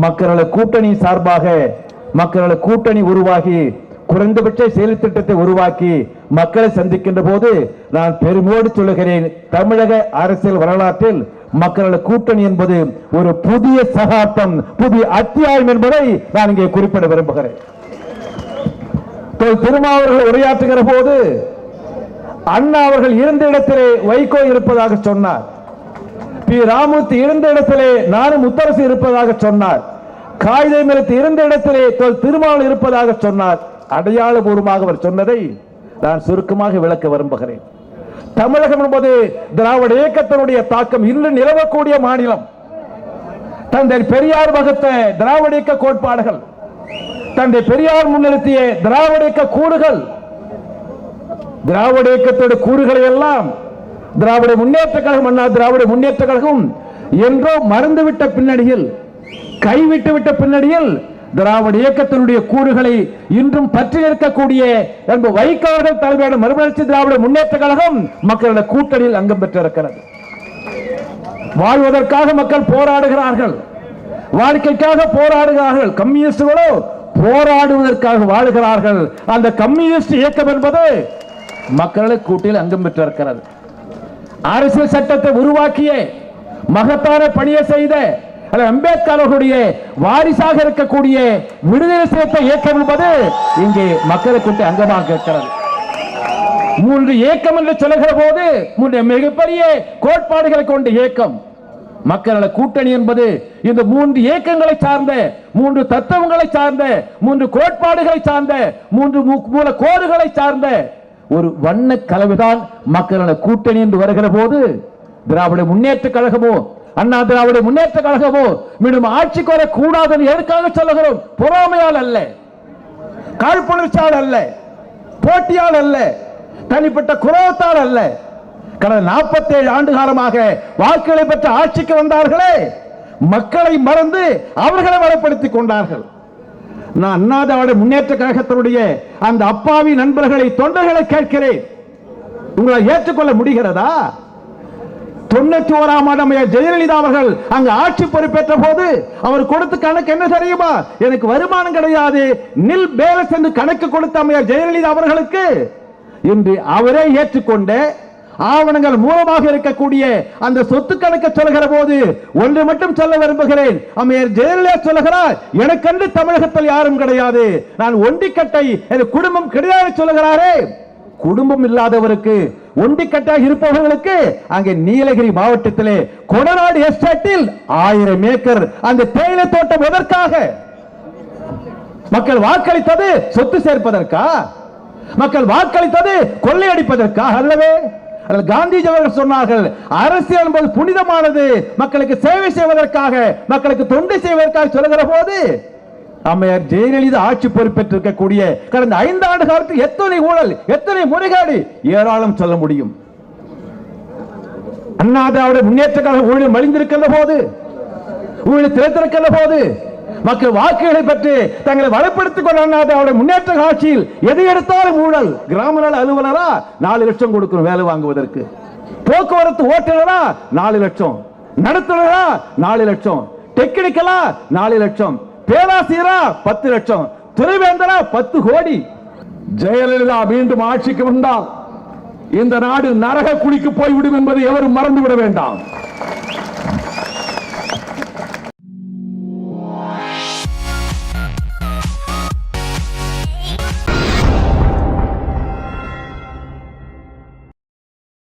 மக்கள கூட்டணி சார்பாக மக்கள கூட்டணி உருவாகி குறைந்தபட்ச செயல் திட்டத்தை உருவாக்கி மக்களை சந்திக்கின்ற போது நான் பெருமையோடு சொல்லுகிறேன், தமிழக அரசியல் வரலாற்றில் மக்கள கூட்டணி என்பது ஒரு புதிய சகாப்தம், புதிய அத்தியாயம் என்பதை நான் இங்கே குறிப்பிட விரும்புகிறேன். திருமாவர்கள் உரையாற்றுகிற போது அண்ணா அவர்கள் இருந்த இடத்திலே வைகோ இருப்பதாக சொன்னார். பி ராமூர்த்தி இருந்த இடத்திலே நானும் முத்தரசு இருப்பதாக சொன்னார். காகிதம் நிறுத்தி இருந்த இடத்திலே திருமாவளவன் இருப்பதாக சொன்னார். அடையாளபூர்வமாக அவர் சொன்னதை நான் சுருக்கமாக விளக்க விரும்புகிறேன். தமிழகம் என்பது திராவிட இயக்கத்தினுடைய தாக்கம் இன்று நிலவக்கூடிய மாநிலம். தந்தை பெரியார் வகுத்த திராவிட இயக்க கோட்பாடுகள், தந்தை பெரியார் முன்னிறுத்திய திராவிட இயக்க கூறுகள், திராவிட இயக்கத்தோட கூறுகளை எல்லாம் திராவிட முன்னேற்ற கழகம், அண்ணா திராவிட முன்னேற்ற கழகம் என்றோ மறந்துவிட்ட பின்னணியில், கைவிட்டு விட்ட பின்னணியில் திராவிட இயக்கத்தினுடைய கூறுகளை இன்றும் பற்றி இருக்கக்கூடிய வைகோவர்கள் தலைமையான மறுமலர்ச்சி திராவிட முன்னேற்ற கழகம் மக்களோட கூட்டணியில் அங்கம் பெற்றிருக்கிறது. வாழ்வதற்காக மக்கள் போராடுகிறார்கள், வாழ்க்கைக்காக போராடுகிறார்கள். கம்யூனிஸ்டுகளோ போராடுவதற்காக வாழுகிறார்கள். அந்த கம்யூனிஸ்ட் இயக்கம் என்பது மக்களோட கூட்டணியில் அங்கம் பெற்றிருக்கிறது. அரசியல் சட்டத்தை உருவாக்கிய மகத்தான பணியை செய்த அம்பேத்கர் அவர்களுடைய வாரிசாக இருக்கக்கூடிய விடுதலை சிறுத்தை இயக்கம் என்பது இங்கே மக்களை கொண்டு அங்கமாக இருக்கிறது. மூன்று இயக்கம் என்று சொல்லுகிற போது மூன்று மிகப்பெரிய கோட்பாடுகளை கொண்ட இயக்கம் மக்கள கூட்டணி என்பது இந்த மூன்று இயக்கங்களை சார்ந்த, மூன்று தத்துவங்களை சார்ந்த, மூன்று கோட்பாடுகளை சார்ந்த, மூன்று மூல கோடுகளை சார்ந்த ஒரு வண்ண கலவைதான் மக்கள கூட்டணி என்று வருகிற போது திராவிட முன்னேற்ற கழகமோ அண்ணா திராவிட முன்னேற்ற கழகமோ மீண்டும் ஆட்சிக்கு வரக்கூடாது எதற்காக சொல்லுகிறோம்? பொறாமையால் அல்ல, காழ்ப்புணர்ச்சியால் அல்ல, போட்டியால் அல்ல, தனிப்பட்ட குரோத்தால் அல்ல. கடந்த 47 ஆண்டு காலமாக வாக்குகளை பெற்ற ஆட்சிக்கு வந்தார்களே, மக்களை மறந்து அவர்களை வளப்படுத்திக் கொண்டார்கள். நான் அண்ணா திராவிட முன்னேற்ற கழகத்தினுடைய அந்த அப்பாவி நண்பர்களை, தொண்டர்களை கேட்கிறேன், உங்களை ஏற்றுக்கொள்ள முடிகிறதா? 91ஆம் ஆண்டு ஜெயலலிதா அவர்கள் அங்கு ஆட்சி பொறுப்பேற்ற போது அவர் கொடுத்த கணக்கு என்ன தெரியுமா? எனக்கு வருமானம் கிடையாது, நில் பேலன்ஸ் என்று கணக்கு கொடுத்த அம்மையார் ஜெயலலிதா அவர்களுக்கு இன்று அவரே ஏற்றுக்கொண்ட ஆவணங்கள் மூலமாக இருக்கக்கூடிய அந்த சொத்து கணக்கு சொல்லுகிற போது ஒன்று மட்டும் சொல்ல விரும்புகிறேன். அம்மையார் ஜெயலலிதா சொல்லுகிறார், எனக்கென்று தமிழகத்தில் யாரும் கிடையாது, நான் ஒண்டிக்கட்டை, என் குடும்பம் கிடையாது சொல்லுகிறாரே. குடும்பம் இல்லாதவருக்கு, ஒண்டிக்கட்டாக இருப்பவர்களுக்கு அங்கே நீலகிரி மாவட்டத்திலே கொடநாடு எஸ்டேட்டில் 1000 ஏக்கர் அந்த தேயிலை தோட்டம் எதற்காக? மக்கள் வாக்களித்தது சொத்து சேர்ப்பதற்கா? மக்கள் வாக்களித்தது கொள்ளையடிப்பதற்காக அல்லவே? காந்திஜி அவர்கள் சொன்னார்கள், அரசியல் என்பது புனிதமானது, மக்களுக்கு சேவை செய்வதற்காக, மக்களுக்கு தொண்டு செய்வதற்காக சொல்லுகிற போது அம்மையார் ஜெயலலிதா ஆட்சி பொறுப்பேற்றிருக்கக்கூடிய கடந்த 5 ஆண்டு காலத்தில் எத்தனை ஊழல், எத்தனை முறைகேடு ஏராளம் சொல்ல முடியும். அண்ணா திராவிட முன்னேற்ற கழகம் ஊழல் மலிந்திருக்கின்ற போது, ஊழல் திறத்திருக்கின்ற போது மக்கள் வாக்குகளை பெற்று தங்களை வளப்படுத்திக் கொண்ட அண்ணா திராவிட முன்னேற்ற ஆட்சியில் எதை எடுத்தாலும் ஊழல். கிராம நல அலுவலரா 4 லட்சம் கொடுக்கணும் வேலை வாங்குவதற்கு, போக்குவரத்து ஓட்டுநரா 4 லட்சம், நடத்துனரா 4 லட்சம், டெக்னிக்கலா 4 லட்சம், பேராசிரியரா 10 லட்சம், துணைவேந்தரா 10 கோடி. ஜெயலலிதா மீண்டும் ஆட்சிக்கு வந்தால் இந்த நாடு நரக குழிக்கு போய்விடும் என்பதை எவரும் மறந்துவிட வேண்டாம்.